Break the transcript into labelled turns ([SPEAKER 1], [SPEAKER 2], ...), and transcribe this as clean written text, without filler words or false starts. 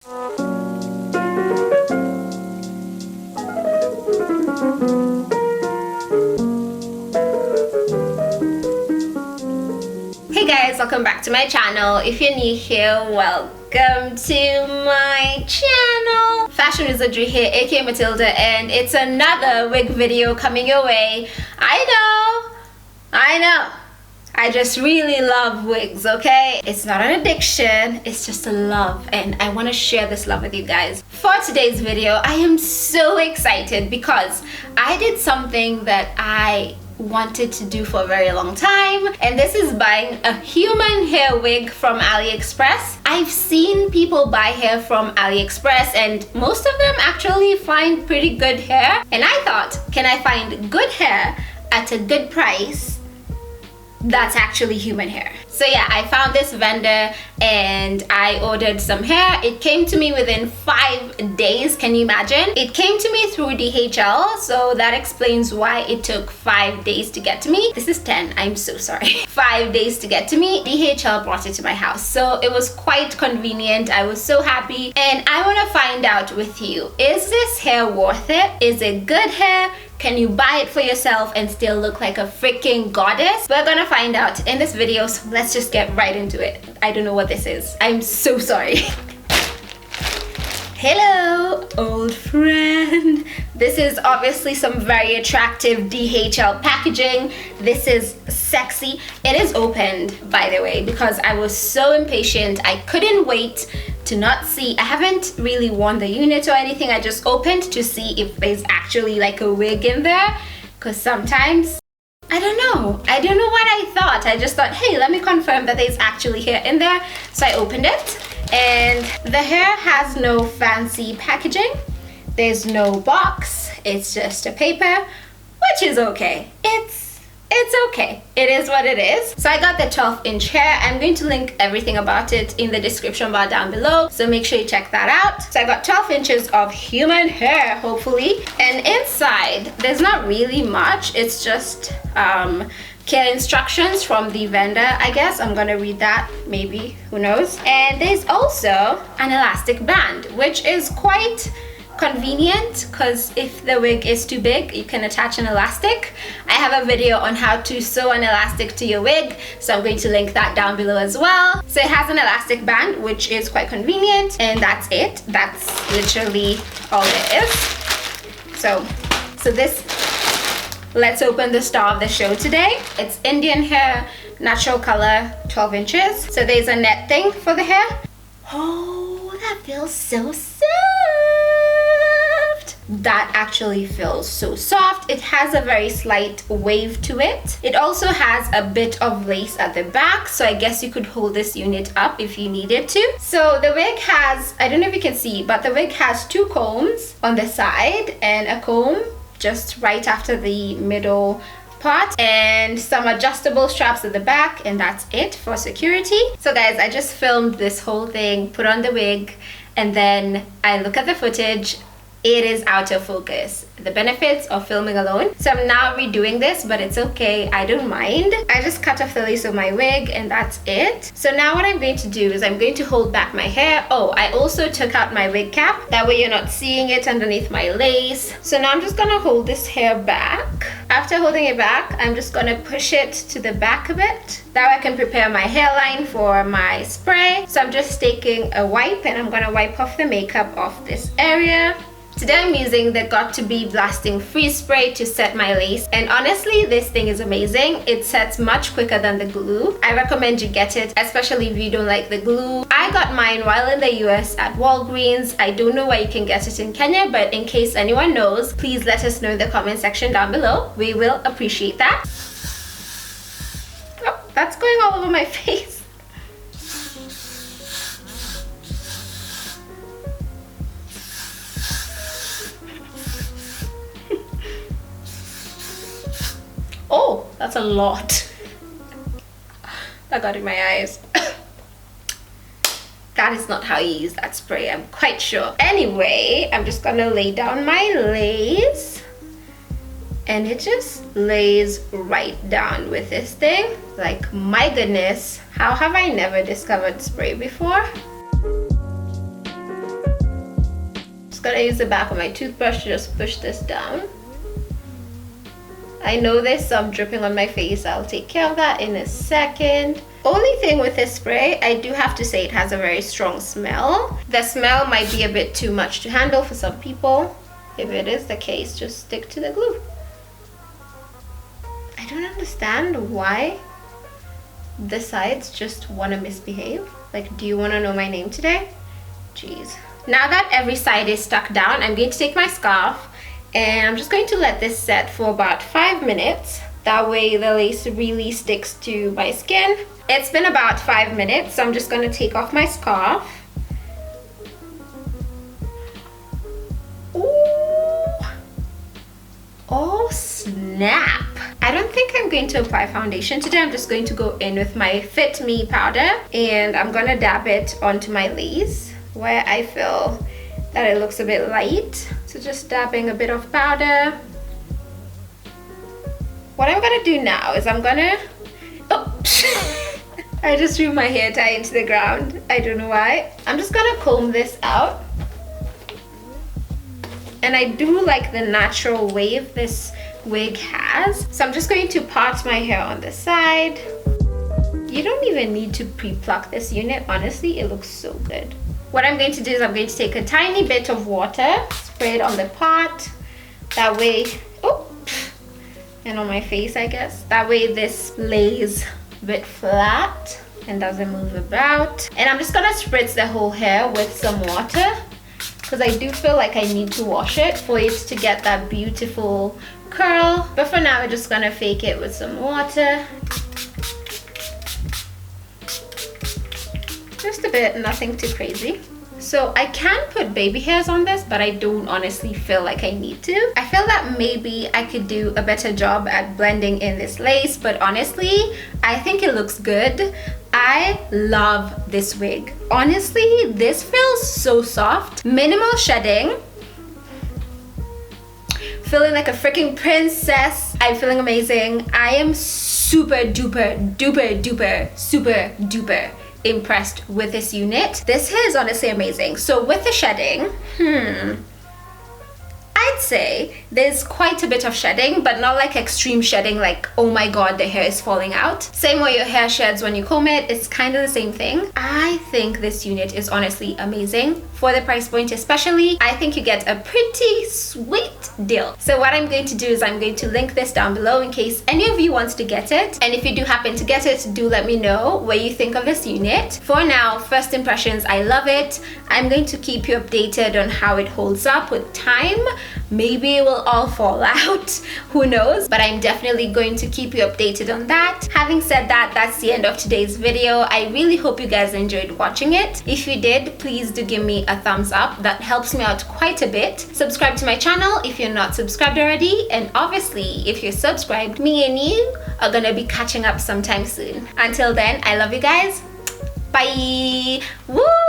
[SPEAKER 1] Hey guys, welcome back to my channel. If you're new here, welcome to my channel. Fashion Wizardry here, aka Matilda, and it's another wig video coming your way. I know. I just really love wigs, okay? It's not an addiction, it's just a love, and I want to share this love with you guys. For today's video, I am so excited because I did something that I wanted to do for a very long time, and this is buying a human hair wig from Aliexpress. I've seen people buy hair from Aliexpress and most of them actually find pretty good hair, and I thought, can I find good hair at a good price that's actually human hair? So yeah, I found this vendor and I ordered some hair. It came to me within 5 days. Can you imagine? It came to me through DHL, so that explains why it took 5 days to get to me. This is 10, I'm so sorry. 5 days to get to me. DHL brought it to my house, so it was quite convenient. I was so happy, and I want to find out with you, is this hair worth it? Is it good hair? Can you buy it for yourself and still look like a freaking goddess? We're gonna find out in this video, so let's just get right into it. I don't know what this is. I'm so sorry. Hello, old friend. This is obviously some very attractive DHL packaging. This is sexy. It is opened, by the way, because I was so impatient. I couldn't wait to not see. I haven't really worn the unit or anything. I just opened to see if there's actually like a wig in there, because sometimes I don't know what I thought. I just thought, hey, let me confirm that there's actually hair in there. So I opened it, and the hair has no fancy packaging. There's no box. It's just a paper, which is okay. It's okay. It is what it is. So I got the 12-inch hair. I'm going to link everything about it in the description bar down below, so make sure you check that out. So I got 12 inches of human hair, hopefully. And inside, there's not really much. It's just care instructions from the vendor, I guess. I'm gonna read that, maybe, who knows. And there's also an elastic band, which is quite convenient, because if the wig is too big, you can attach an elastic. I have a video on how to sew an elastic to your wig, so I'm going to link that down below as well. So it has an elastic band, which is quite convenient, and that's it. That's literally all it is. So this, let's open the star of the show today. It's Indian hair, natural color, 12 inches. So there's a net thing for the hair. Oh, that feels so soft. That actually feels so soft. It has a very slight wave to it. It also has a bit of lace at the back, so I guess you could hold this unit up if you needed to. So the wig has, I don't know if you can see, but the wig has 2 combs on the side and a comb just right after the middle part, and some adjustable straps at the back, and that's it for security. So guys, I just filmed this whole thing, put on the wig, and then I look at the footage. It is out of focus. The benefits of filming alone. So I'm now redoing this, but it's okay, I don't mind. I just cut off the lace of my wig, and that's it. So now what I'm going to do is I'm going to hold back my hair. Oh, I also took out my wig cap, that way you're not seeing it underneath my lace. So now I'm just gonna hold this hair back. After holding it back, I'm just gonna push it to the back a bit. That way I can prepare my hairline for my spray. So I'm just taking a wipe, and I'm gonna wipe off the makeup off this area. Today I'm using the Got To Be Blasting Freeze Spray to set my lace, and honestly this thing is amazing. It sets much quicker than the glue. I recommend you get it, especially if you don't like the glue. I got mine while in the US at Walgreens. I don't know where you can get it in Kenya, but in case anyone knows, please let us know in the comment section down below. We will appreciate that. Oh, that's going all over my face. Oh, that's a lot. That got in my eyes. That is not how you use that spray, I'm quite sure. Anyway, I'm just gonna lay down my lace, and it just lays right down with this thing. Like, my goodness, how have I never discovered spray before? Just gonna use the back of my toothbrush to just push this down. I know there's some dripping on my face. I'll take care of that in a second. Only thing with this spray, I do have to say it has a very strong smell. The smell might be a bit too much to handle for some people. If it is the case, just stick to the glue. I don't understand why the sides just want to misbehave. Like, do you want to know my name today? Jeez. Now that every side is stuck down, I'm going to take my scarf and I'm just going to let this set for about 5 minutes. That way the lace really sticks to my skin. It's been about 5 minutes, so I'm just going to take off my scarf. Ooh. Oh snap. I don't think I'm going to apply foundation today. I'm just going to go in with my Fit Me powder and I'm going to dab it onto my lace where I feel that it looks a bit light. So just dabbing a bit of powder. What I'm gonna do now is I'm gonna, I just threw my hair tie into the ground. I don't know why. I'm just gonna comb this out. And I do like the natural wave this wig has. So I'm just going to part my hair on the side. You don't even need to pre-pluck this unit. Honestly, it looks so good. What I'm going to do is I'm going to take a tiny bit of water, spray it on the pot. That way, and on my face, I guess. That way this lays a bit flat and doesn't move about. And I'm just gonna spritz the whole hair with some water because I do feel like I need to wash it for it to get that beautiful curl. But for now, we're just gonna fake it with some water. Just a bit, nothing too crazy. So I can put baby hairs on this, but I don't honestly feel like I need to. I feel that maybe I could do a better job at blending in this lace, but honestly, I think it looks good. I love this wig. Honestly, this feels so soft. Minimal shedding. Feeling like a freaking princess. I'm feeling amazing. I am super duper duper duper super duper impressed with this unit. This hair is honestly amazing. So with the shedding, I'd say there's quite a bit of shedding, but not like extreme shedding, like oh my god the hair is falling out. Same way your hair sheds when you comb it, it's kind of the same thing. I think this unit is honestly amazing for the price point, especially. I think you get a pretty sweet deal. So what I'm going to do is I'm going to link this down below in case any of you wants to get it, and if you do happen to get it, do let me know what you think of this unit. For now, first impressions, I love it. I'm going to keep you updated on how it holds up with time. Maybe it will all fall out, who knows, but I'm definitely going to keep you updated on that. Having said that, that's the end of today's video. I really hope you guys enjoyed watching it. If you did, please do give me a thumbs up. That helps me out quite a bit. Subscribe to my channel if you're not subscribed already, and obviously if you're subscribed, me and you are gonna be catching up sometime soon. Until then, I love you guys. Bye. Woo!